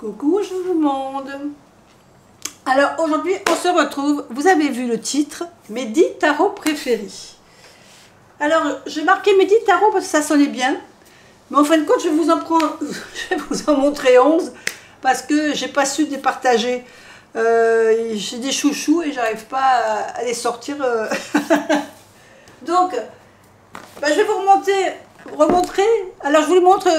Coucou tout le monde. Alors aujourd'hui on se retrouve, vous avez vu le titre, mes 10 tarots préférés. Alors j'ai marqué mes 10 tarots parce que ça sonnait bien, mais en fin de compte je vais vous en montrer 11 parce que j'ai pas su les partager. J'ai des chouchous et j'arrive pas à les sortir. Donc je vais vous remontrer. Alors je vous les montre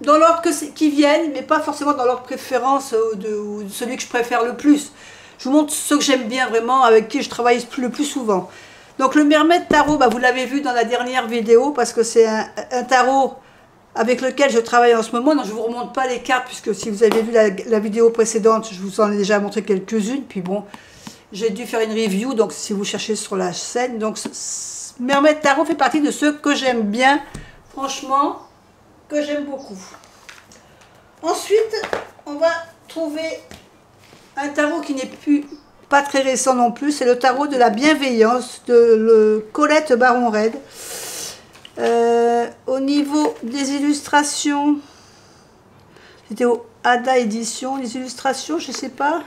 dans l'ordre qui viennent, mais pas forcément dans l'ordre préférence ou de celui que je préfère le plus. Je vous montre ceux que j'aime bien vraiment, avec qui je travaille le plus souvent. Donc le Mermaid Tarot, vous l'avez vu dans la dernière vidéo, parce que c'est un tarot avec lequel je travaille en ce moment. Donc je ne vous remonte pas les cartes, puisque si vous avez vu la vidéo précédente, je vous en ai déjà montré quelques-unes. Puis bon, j'ai dû faire une review, donc si vous cherchez sur la chaîne. Donc Mermaid Tarot fait partie de ceux que j'aime bien, franchement, que j'aime beaucoup. Ensuite, on va trouver un tarot qui n'est pas très récent non plus. C'est le tarot de la bienveillance de Colette Baron-Red. Au niveau des illustrations, c'était au Ada Édition. Les illustrations, je ne sais pas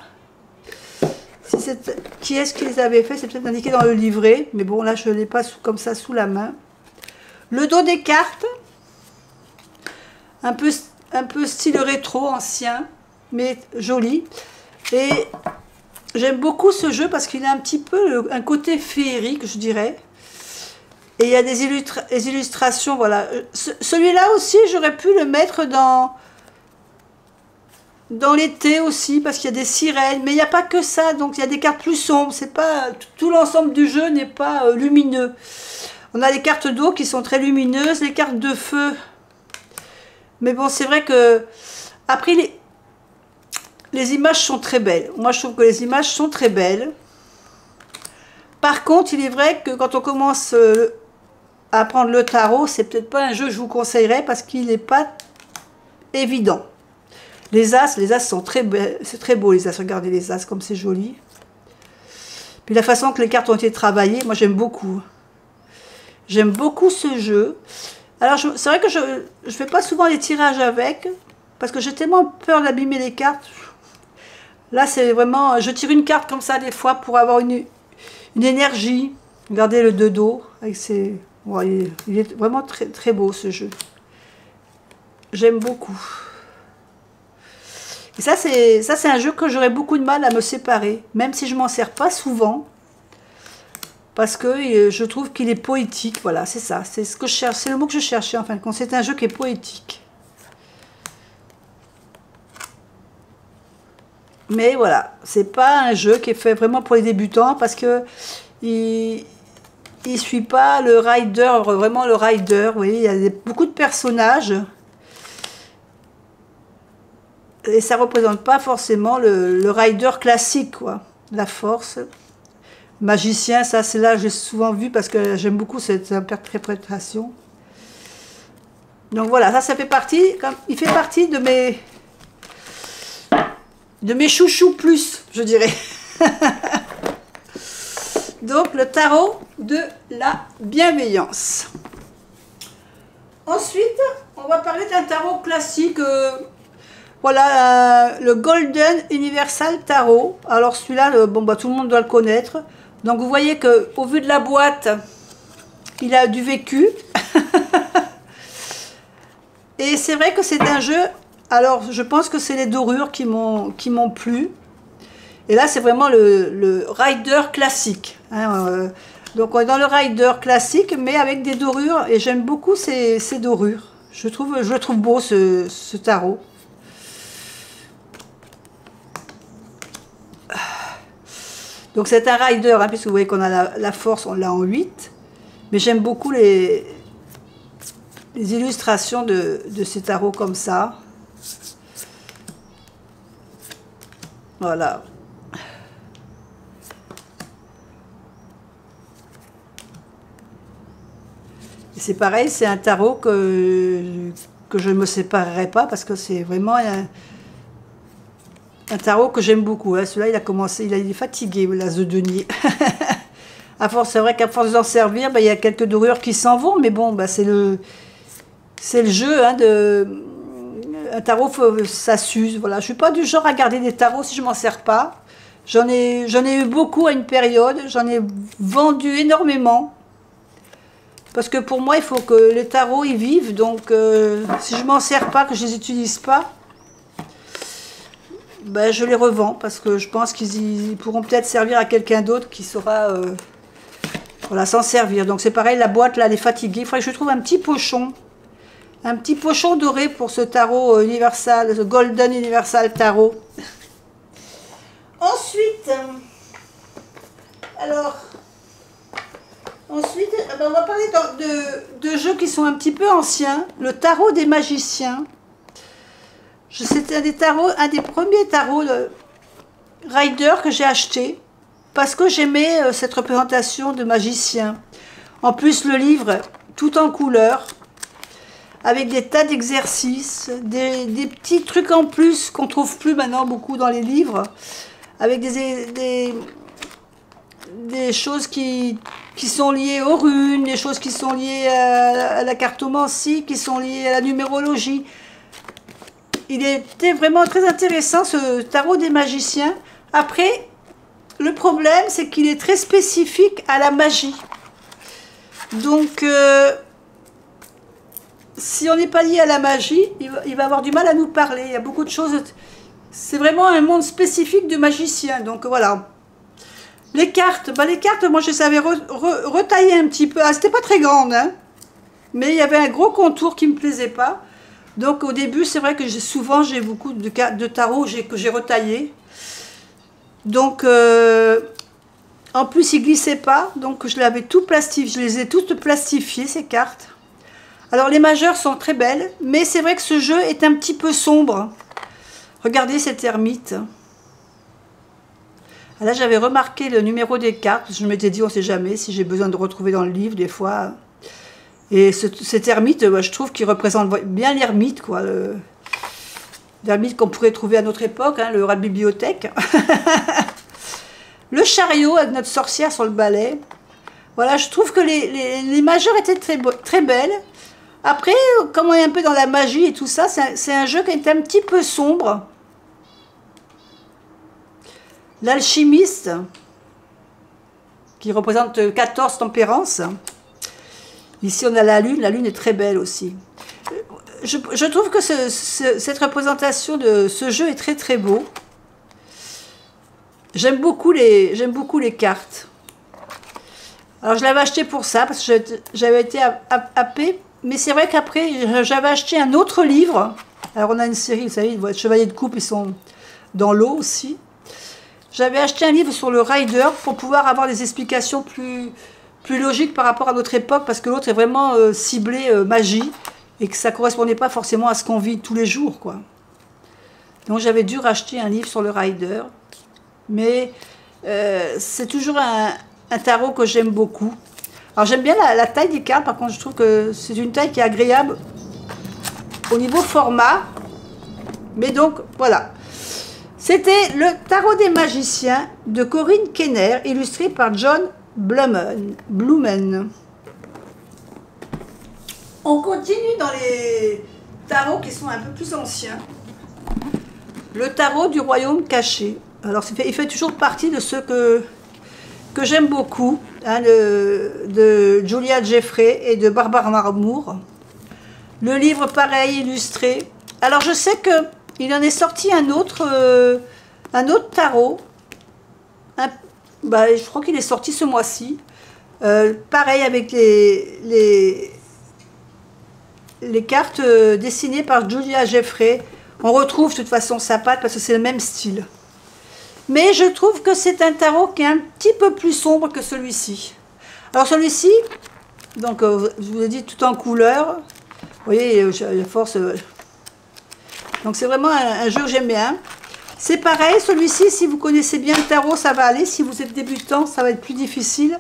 si qui est-ce qui les avait fait. C'est peut-être indiqué dans le livret, mais bon, là je ne l'ai pas comme ça sous la main. Le dos des cartes, un peu style rétro, ancien, mais joli. Et j'aime beaucoup ce jeu parce qu'il a un petit peu un côté féerique, je dirais. Et il y a des illustrations, voilà. Celui-là aussi, j'aurais pu le mettre dans l'été aussi, parce qu'il y a des sirènes. Mais il n'y a pas que ça, donc il y a des cartes plus sombres. C'est pas tout l'ensemble du jeu n'est pas lumineux. On a les cartes d'eau qui sont très lumineuses, les cartes de feu. Mais bon, c'est vrai que après les images sont très belles. Moi, je trouve que les images sont très belles. Par contre, il est vrai que quand on commence à apprendre le tarot, c'est peut-être pas un jeu que je vous conseillerais parce qu'il n'est pas évident. Les as sont très belles. C'est très beau les as. Regardez les as comme c'est joli. Puis la façon que les cartes ont été travaillées, moi j'aime beaucoup. J'aime beaucoup ce jeu. Alors, c'est vrai que je ne fais pas souvent les tirages avec, parce que j'ai tellement peur d'abîmer les cartes. Là, c'est vraiment... Je tire une carte comme ça, des fois, pour avoir une énergie. Regardez le deux dos. Avec ses... Ouais, il est vraiment très, très beau, ce jeu. J'aime beaucoup. Et ça, c'est un jeu que j'aurais beaucoup de mal à me séparer, même si je ne m'en sers pas souvent. Parce que je trouve qu'il est poétique, voilà, c'est ça, c'est ce que je cherche, c'est le mot que je cherchais en fin de compte, c'est un jeu qui est poétique. Mais voilà, c'est pas un jeu qui est fait vraiment pour les débutants, parce que il suit pas le rider, vraiment le rider, vous voyez, il y a beaucoup de personnages, et ça représente pas forcément le rider classique, quoi, la force. Magicien, ça c'est là j'ai souvent vu parce que j'aime beaucoup cette interprétation. Donc voilà, ça fait partie, il fait partie de mes chouchous plus, je dirais. Donc le tarot de la bienveillance. Ensuite, on va parler d'un tarot classique. Voilà, le Golden Universal Tarot. Alors celui-là, bon, tout le monde doit le connaître. Donc vous voyez que au vu de la boîte, il a du vécu. Et c'est vrai que c'est un jeu, alors je pense que c'est les dorures qui m'ont plu. Et là c'est vraiment le rider classique. Hein, donc on est dans le rider classique, mais avec des dorures. Et j'aime beaucoup ces dorures. Je le trouve beau ce tarot. Donc c'est un rider, hein, puisque vous voyez qu'on a la force, on l'a en 8. Mais j'aime beaucoup les illustrations de ces tarots comme ça. Voilà. Et c'est pareil, c'est un tarot que je ne me séparerai pas, parce que c'est vraiment un tarot que j'aime beaucoup. Hein. Celui-là, il est fatigué, l'as de denier. C'est vrai qu'à force d'en servir, il y a quelques dorures qui s'en vont, mais bon, c'est le jeu, hein, un tarot, ça s'use. Voilà. Je ne suis pas du genre à garder des tarots si je ne m'en sers pas. J'en ai eu beaucoup à une période. J'en ai vendu énormément. Parce que pour moi, il faut que les tarots, ils vivent. Donc, si je ne m'en sers pas, que je ne les utilise pas, ben, je les revends. Parce que je pense qu'ils pourront peut-être servir à quelqu'un d'autre qui saura voilà, s'en servir. Donc, c'est pareil, la boîte, là, elle est fatiguée. Il faudrait que je trouve un petit pochon. Un petit pochon doré pour ce tarot universal, ce Golden Universal Tarot. Ensuite, on va parler de jeux qui sont un petit peu anciens. Le tarot des magiciens. C'était un des premiers tarots de Rider que j'ai acheté parce que j'aimais cette représentation de magicien. En plus, le livre, tout en couleur, avec des tas d'exercices, des petits trucs en plus qu'on ne trouve plus maintenant beaucoup dans les livres, avec des choses qui sont liées aux runes, des choses qui sont liées à la cartomancie, qui sont liées à la numérologie. Il était vraiment très intéressant ce tarot des magiciens. Après, le problème, c'est qu'il est très spécifique à la magie. Donc, si on n'est pas lié à la magie, il va avoir du mal à nous parler. Il y a beaucoup de choses. C'est vraiment un monde spécifique de magiciens. Donc voilà. Les cartes, moi je savais retailler un petit peu. Ah, c'était pas très grande, hein, mais il y avait un gros contour qui me plaisait pas. Donc au début, c'est vrai que souvent j'ai beaucoup de cartes de tarot que j'ai retaillées. Donc en plus, ils glissaient pas. Donc je l'avais tout plastifié. Je les ai toutes plastifiées, ces cartes. Alors les majeures sont très belles, mais c'est vrai que ce jeu est un petit peu sombre. Regardez cette ermite. Là j'avais remarqué le numéro des cartes, je m'étais dit on ne sait jamais si j'ai besoin de retrouver dans le livre des fois. Et cette ermite, je trouve qu'il représente bien l'ermite, quoi. L'ermite qu'on pourrait trouver à notre époque, hein, le rat de bibliothèque. Le chariot avec notre sorcière sur le balai. Voilà, je trouve que les majeures étaient très belles. Après, comme on est un peu dans la magie et tout ça, c'est un jeu qui est un petit peu sombre. L'alchimiste, qui représente 14 tempérances. Ici, on a la lune est très belle aussi. Je trouve que cette représentation de ce jeu est très très beau. J'aime beaucoup les cartes. Alors, je l'avais acheté pour ça, parce que j'avais été happée. Mais c'est vrai qu'après, j'avais acheté un autre livre. Alors, on a une série, vous savez, les chevaliers de coupe, ils sont dans l'eau aussi. J'avais acheté un livre sur le Rider pour pouvoir avoir des explications plus logiques par rapport à notre époque, parce que l'autre est vraiment ciblé magie, et que ça ne correspondait pas forcément à ce qu'on vit tous les jours, quoi. Donc, j'avais dû racheter un livre sur le Rider. Mais c'est toujours un tarot que j'aime beaucoup. Alors j'aime bien la taille des cartes, par contre je trouve que c'est une taille qui est agréable au niveau format. Mais donc voilà. C'était le tarot des magiciens de Corinne Kenner, illustré par John Blumen. On continue dans les tarots qui sont un peu plus anciens. Le tarot du royaume caché. Alors il fait toujours partie de ceux que j'aime beaucoup, hein, de Julia Jeffrey et de Barbara Marmour. Le livre pareil, illustré. Alors je sais qu'il en est sorti un autre tarot. Je crois qu'il est sorti ce mois-ci. Pareil avec les cartes dessinées par Julia Jeffrey. On retrouve de toute façon sa patte parce que c'est le même style. Mais je trouve que c'est un tarot qui est un petit peu plus sombre que celui-ci. Alors celui-ci, donc je vous ai dit tout en couleur. Vous voyez, la force. Donc c'est vraiment un jeu que j'aime bien. C'est pareil, celui-ci, si vous connaissez bien le tarot, ça va aller. Si vous êtes débutant, ça va être plus difficile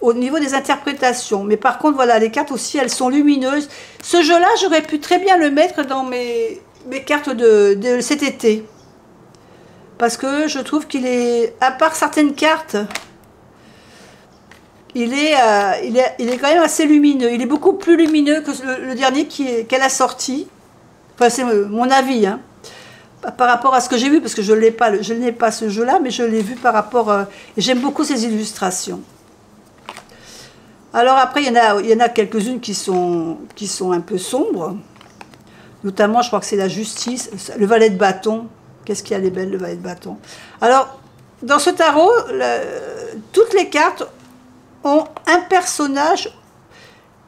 au niveau des interprétations. Mais par contre, voilà, les cartes aussi, elles sont lumineuses. Ce jeu-là, j'aurais pu très bien le mettre dans mes cartes de cet été. Parce que je trouve qu'il est, à part certaines cartes, il est quand même assez lumineux. Il est beaucoup plus lumineux que le dernier qu'elle a sorti. Enfin, c'est mon avis, hein. Par rapport à ce que j'ai vu, parce que je n'ai pas ce jeu-là, mais je l'ai vu par rapport... et j'aime beaucoup ces illustrations. Alors après, il y en a quelques-unes qui sont un peu sombres. Notamment, je crois que c'est la justice, le valet de bâton. Qu'est-ce qu'il y a les belles, le valet de bâton. Alors, dans ce tarot, toutes les cartes ont un personnage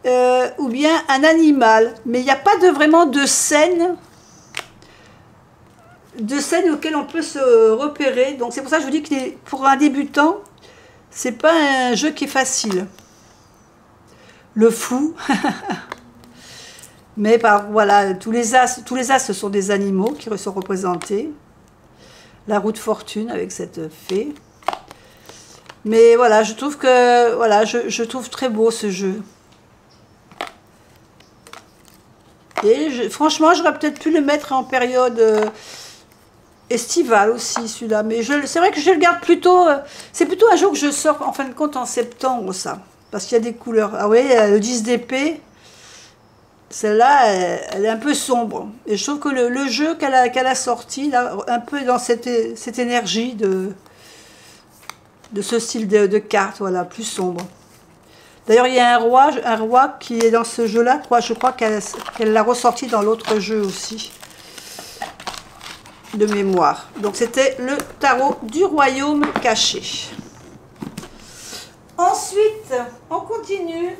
ou bien un animal. Mais il n'y a pas vraiment de scène auxquelles on peut se repérer. Donc c'est pour ça que je vous dis que pour un débutant, c'est pas un jeu qui est facile. Le fou. Mais voilà, tous les as, ce sont des animaux qui sont représentés. La roue de fortune avec cette fée. Mais voilà, je trouve que voilà, je trouve très beau ce jeu. Et franchement, j'aurais peut-être pu le mettre en période estivale aussi, celui-là. Mais c'est vrai que je le garde plutôt... c'est plutôt un jeu que je sors, en fin de compte, en septembre, ça. Parce qu'il y a des couleurs. Ah oui, le 10 d'épée, celle-là, elle est un peu sombre. Et je trouve que le jeu qu'elle a sorti, là, un peu dans cette énergie de ce style de carte, voilà, plus sombre. D'ailleurs, il y a un roi qui est dans ce jeu-là. Je crois qu'elle l'a ressorti dans l'autre jeu aussi, de mémoire. Donc, c'était le tarot du royaume caché. Ensuite, on continue.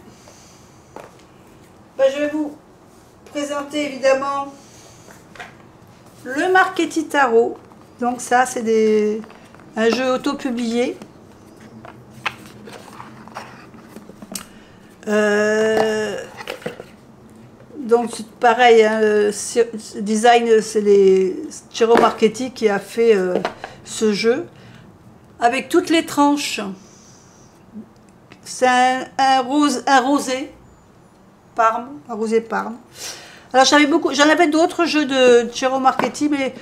Ben, je vais vous présenter évidemment le Marchetti Tarot. Donc ça, c'est un jeu auto-publié. Donc pareil, hein, design, c'est Ciro Marchetti qui a fait ce jeu avec toutes les tranches. C'est un rosé Parme, un rosé Parme. Alors j'en avais d'autres jeux de Ciro Marchetti, mais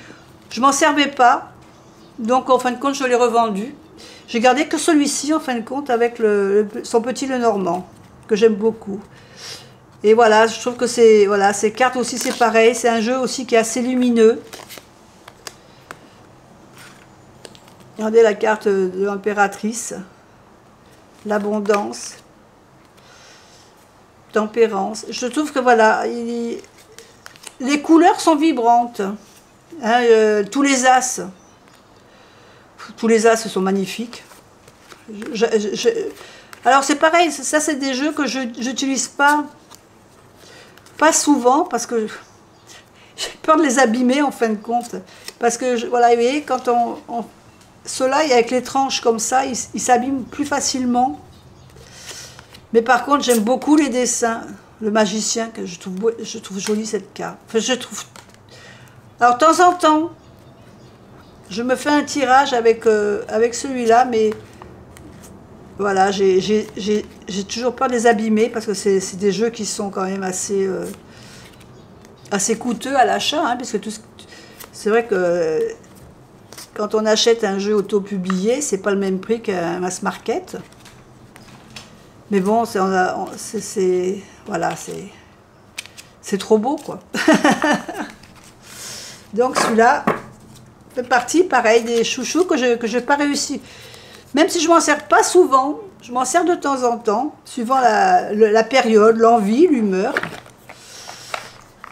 je m'en servais pas. Donc en fin de compte, je l'ai revendu. J'ai gardé que celui-ci en fin de compte avec son petit Lenormand, que j'aime beaucoup. Et voilà, je trouve que ces cartes aussi c'est pareil. C'est un jeu aussi qui est assez lumineux. Regardez la carte de l'impératrice. L'abondance. Tempérance. Je trouve que voilà, les couleurs sont vibrantes. Hein, tous les as sont magnifiques. Alors c'est pareil, ça c'est des jeux que je n'utilise pas souvent parce que j'ai peur de les abîmer en fin de compte. Parce que voilà, vous voyez, quand ceux-là, avec les tranches comme ça, ils s'abîment plus facilement. Mais par contre, j'aime beaucoup les dessins. Le magicien, que je trouve jolie cette carte. Enfin, alors, de temps en temps, je me fais un tirage avec celui-là, mais voilà, j'ai toujours peur de les abîmer parce que c'est des jeux qui sont quand même assez coûteux à l'achat, hein, parce que c'est vrai que quand on achète un jeu auto-publié, c'est pas le même prix qu'un mass market. Mais bon, voilà, c'est trop beau, quoi. Donc celui-là fait partie, pareil, des chouchous que je n'ai pas réussi. Même si je m'en sers pas souvent, je m'en sers de temps en temps, suivant la période, l'envie, l'humeur.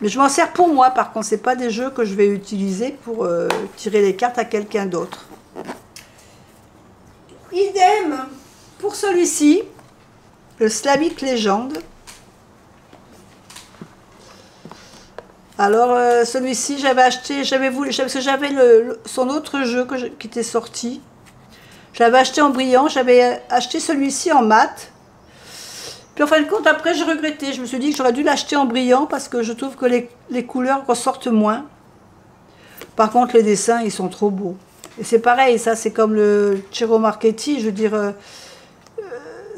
Mais je m'en sers pour moi, par contre, c'est pas des jeux que je vais utiliser pour tirer les cartes à quelqu'un d'autre. Idem pour celui-ci, le Slavic Legend. Alors celui-ci, parce que j'avais son autre jeu qui était sorti. J'avais acheté en brillant, j'avais acheté celui-ci en mat. Puis en fin de compte, après, j'ai regretté. Je me suis dit que j'aurais dû l'acheter en brillant parce que je trouve que les couleurs ressortent moins. Par contre, les dessins, ils sont trop beaux. Et c'est pareil, ça, c'est comme le Ciro Marchetti. Je veux dire,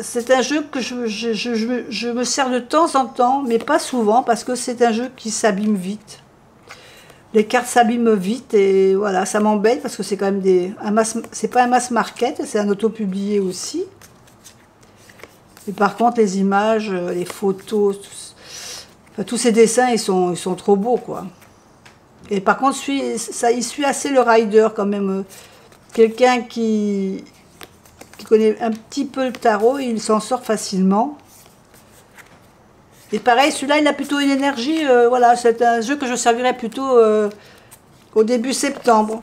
c'est un jeu que je me sers de temps en temps, mais pas souvent, parce que c'est un jeu qui s'abîme vite. Les cartes s'abîment vite et voilà, ça m'embête parce que c'est quand même c'est pas un mass market, c'est un auto-publié aussi. Et par contre, les images, les photos, tous ces dessins, ils sont trop beaux, quoi. Et par contre, il suit assez le rider quand même. Quelqu'un qui connaît un petit peu le tarot, il s'en sort facilement. Et pareil, celui-là, il a plutôt une énergie. Voilà, c'est un jeu que je servirais plutôt au début septembre.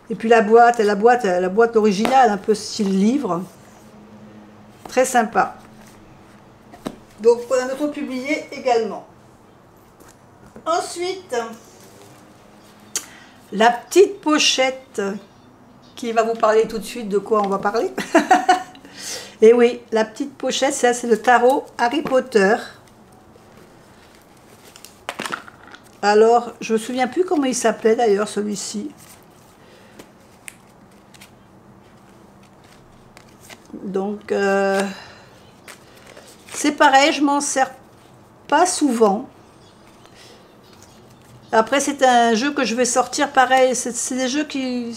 Et puis la boîte originale, un peu style livre. Très sympa. Donc, on a notre publié également. Ensuite, la petite pochette qui va vous parler tout de suite de quoi on va parler. Et oui, la petite pochette, ça c'est le tarot Harry Potter. Alors, je me souviens plus comment il s'appelait d'ailleurs celui-ci. Donc, c'est pareil, je m'en sers pas souvent. Après, c'est un jeu que je vais sortir pareil. C'est des jeux qui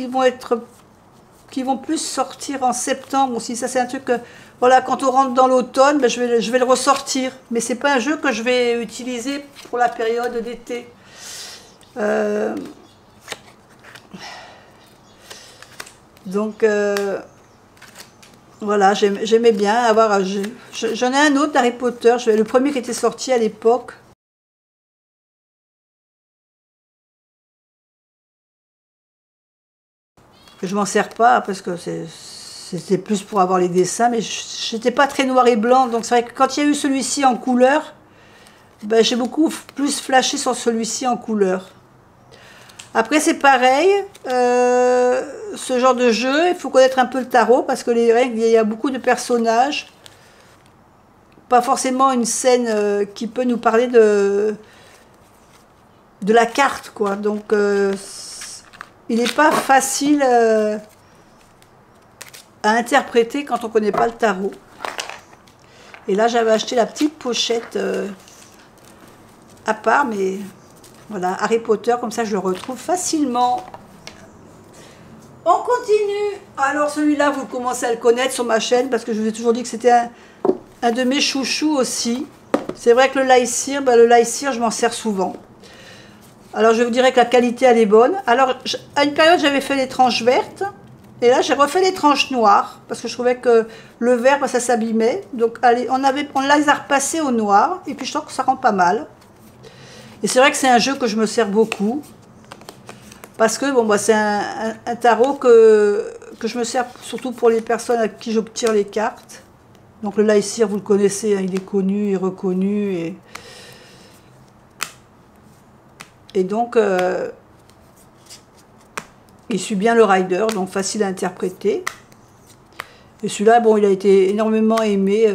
vont plus sortir en septembre aussi. Ça, c'est un truc que, voilà, quand on rentre dans l'automne, ben, je vais le ressortir. Mais c'est pas un jeu que je vais utiliser pour la période d'été. Donc, voilà, j'aimais bien avoir... J'en ai un autre d'Harry Potter. Le premier qui était sorti à l'époque. Je m'en sers pas parce que c'était plus pour avoir les dessins, mais j'étais pas très noir et blanc, donc c'est vrai que quand il y a eu celui-ci en couleur, ben, j'ai beaucoup plus flashé sur celui-ci en couleur. Après c'est pareil, ce genre de jeu, il faut connaître un peu le tarot parce que les règles, il y a beaucoup de personnages, pas forcément une scène qui peut nous parler de la carte, quoi, donc... il n'est pas facile à interpréter quand on ne connaît pas le tarot. Et là, j'avais acheté la petite pochette à part, mais voilà, Harry Potter, comme ça, je le retrouve facilement. On continue. Alors, celui-là, vous commencez à le connaître sur ma chaîne, parce que je vous ai toujours dit que c'était un de mes chouchous aussi. C'est vrai que le Lycir, je m'en sers souvent. Alors, je vous dirais que la qualité, elle est bonne. Alors, à une période, j'avais fait les tranches vertes. Et là, j'ai refait les tranches noires. Parce que je trouvais que le vert, ça s'abîmait. Donc, allez, on les a repassées au noir. Et puis, je trouve que ça rend pas mal. Et c'est vrai que c'est un jeu que je me sers beaucoup. Parce que, bon, bah, c'est un tarot que je me sers surtout pour les personnes à qui j'obtire les cartes. Donc, le Lycir, vous le connaissez, hein, il est connu et reconnu. Et donc, il suit bien le rider, donc facile à interpréter. Et celui-là, bon, il a été énormément aimé.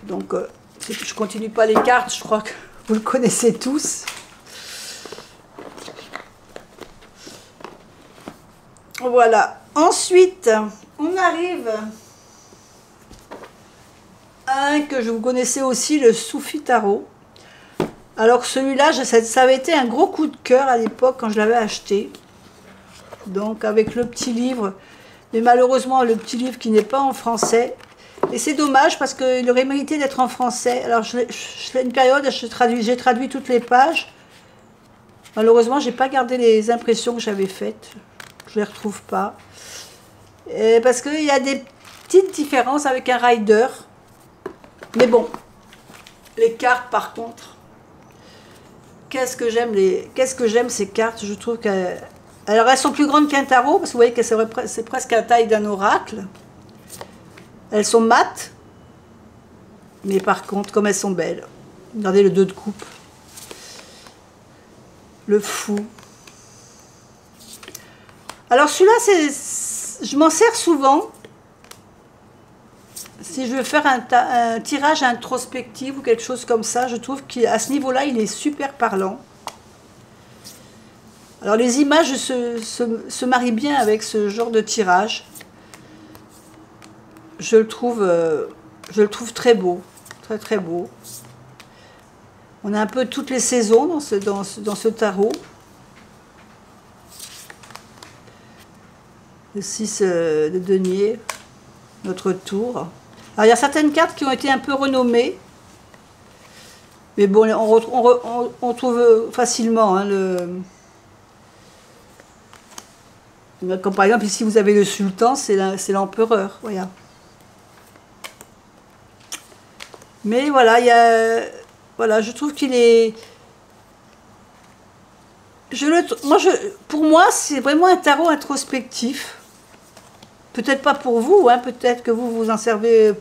Donc, je continue pas les cartes, je crois que vous le connaissez tous. Voilà. Ensuite, on arrive... un que je vous connaissais aussi, le Soufi Tarot. Alors celui-là, ça avait été un gros coup de cœur à l'époque quand je l'avais acheté. Donc avec le petit livre, mais malheureusement le petit livre qui n'est pas en français. Et c'est dommage parce qu'il aurait mérité d'être en français. Alors une période, j'ai traduit toutes les pages. Malheureusement, j'ai pas gardé les impressions que j'avais faites. Je les retrouve pas. Et parce qu'il y a des petites différences avec un rider. Mais bon, les cartes par contre, qu'est-ce que j'aime ces cartes, je trouve qu'elles... Alors elles sont plus grandes qu'un tarot, parce que vous voyez que c'est presque la taille d'un oracle. Elles sont mates, mais par contre, comme elles sont belles. Regardez le 2 de coupe. Le fou. Alors celui-là, je m'en sers souvent. Si je veux faire un tirage introspectif ou quelque chose comme ça, je trouve qu'à ce niveau-là, il est super parlant. Alors les images se marient bien avec ce genre de tirage. Je le trouve très beau, très très beau. On a un peu toutes les saisons dans ce tarot. Le 6 de denier, notre tour. Alors il y a certaines cartes qui ont été un peu renommées. Mais bon, on trouve facilement hein, comme par exemple ici vous avez le sultan, c'est l'empereur, voilà. Mais voilà, voilà, je trouve qu'il est... pour moi, c'est vraiment un tarot introspectif. Peut-être pas pour vous, hein, peut-être que vous vous en servez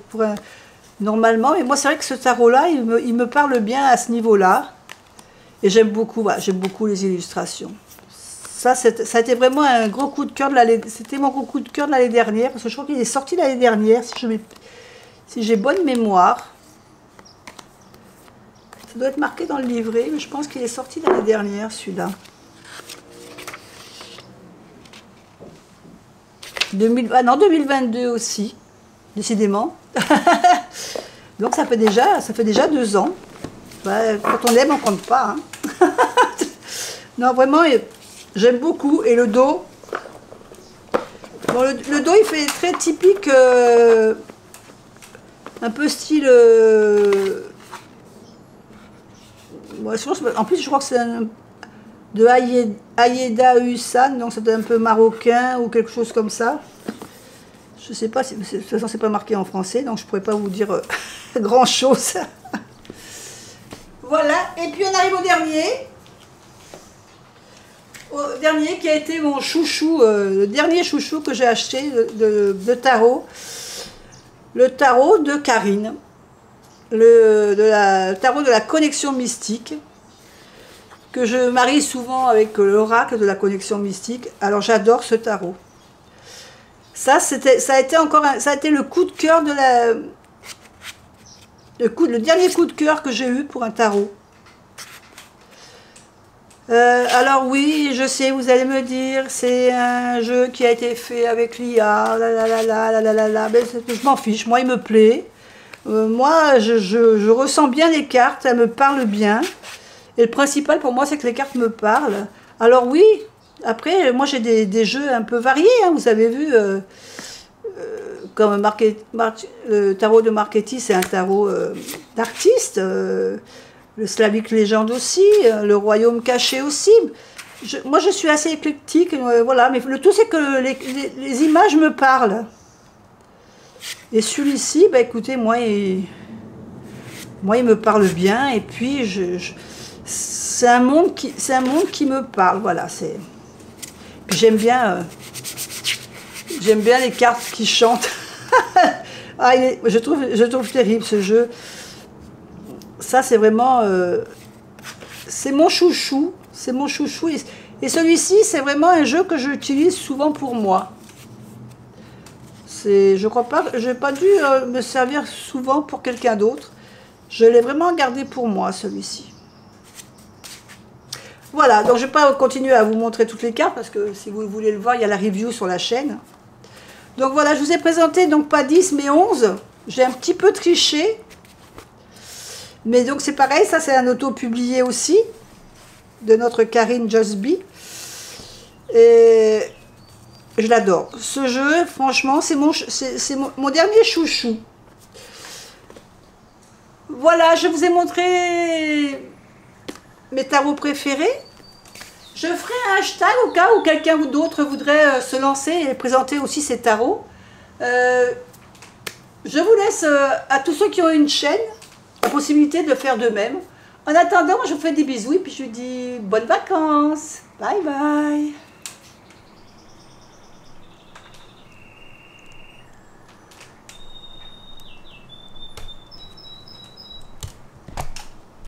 normalement, mais moi c'est vrai que ce tarot-là, il me parle bien à ce niveau-là. Et j'aime beaucoup, voilà, j'aime beaucoup les illustrations. Ça a été vraiment un gros coup de cœur de l'année. C'était mon gros coup de cœur de l'année dernière, parce que je crois qu'il est sorti l'année dernière, si j'ai bonne mémoire. Ça doit être marqué dans le livret, mais je pense qu'il est sorti l'année dernière, celui-là. 2022 aussi, décidément. Donc ça fait déjà 2 ans. Ouais, quand on aime, on ne compte pas. Hein. Non, vraiment, j'aime beaucoup. Et le dos, bon, le dos, il fait très typique, un peu style... ouais, en plus, je crois que c'est de Ayeda Hussan, donc c'est un peu marocain ou quelque chose comme ça. Je sais pas, de toute façon, c'est pas marqué en français, donc je pourrais pas vous dire grand chose. Voilà, et puis on arrive au dernier. Au dernier qui a été mon chouchou, le dernier chouchou que j'ai acheté de tarot. Le tarot de Karine. Le tarot de la connexion mystique. Que je marie souvent avec l'oracle de la connexion mystique. Alors j'adore ce tarot. Ça a été le coup de cœur de la... Le dernier coup de cœur que j'ai eu pour un tarot. Alors oui, je sais, vous allez me dire, c'est un jeu qui a été fait avec l'IA, mais je m'en fiche, moi il me plaît. Moi, je ressens bien les cartes, elles me parlent bien. Et le principal pour moi, c'est que les cartes me parlent. Alors oui, après, moi j'ai des jeux un peu variés, hein, vous avez vu... comme le tarot de Marchetti, c'est un tarot d'artiste, le Slavic Legend aussi, le Royaume caché aussi. Moi, je suis assez éclectique, voilà, mais le tout, c'est que les images me parlent. Et celui-ci, bah, écoutez, moi, il me parle bien, et puis, c'est un monde qui me parle, voilà. Puis j'aime bien les cartes qui chantent. Ah, je trouve terrible ce jeu. Ça, c'est vraiment... c'est mon chouchou. C'est mon chouchou. Et celui-ci, c'est vraiment un jeu que j'utilise souvent pour moi. Je crois pas... Je n'ai pas dû me servir souvent pour quelqu'un d'autre. Je l'ai vraiment gardé pour moi, celui-ci. Voilà, donc je ne vais pas continuer à vous montrer toutes les cartes, parce que si vous voulez le voir, il y a la review sur la chaîne. Donc voilà, je vous ai présenté, donc pas 10 mais 11. J'ai un petit peu triché. Mais donc c'est pareil, ça c'est un auto-publié aussi. De notre Karine Jusby. Et je l'adore. Ce jeu, franchement, c'est mon dernier chouchou. Voilà, je vous ai montré mes tarots préférés. Je ferai un hashtag au cas où quelqu'un ou d'autre voudrait se lancer et présenter aussi ses tarots. Je vous laisse à tous ceux qui ont une chaîne la possibilité de faire de même. En attendant, je vous fais des bisous et puis je vous dis bonnes vacances. Bye bye.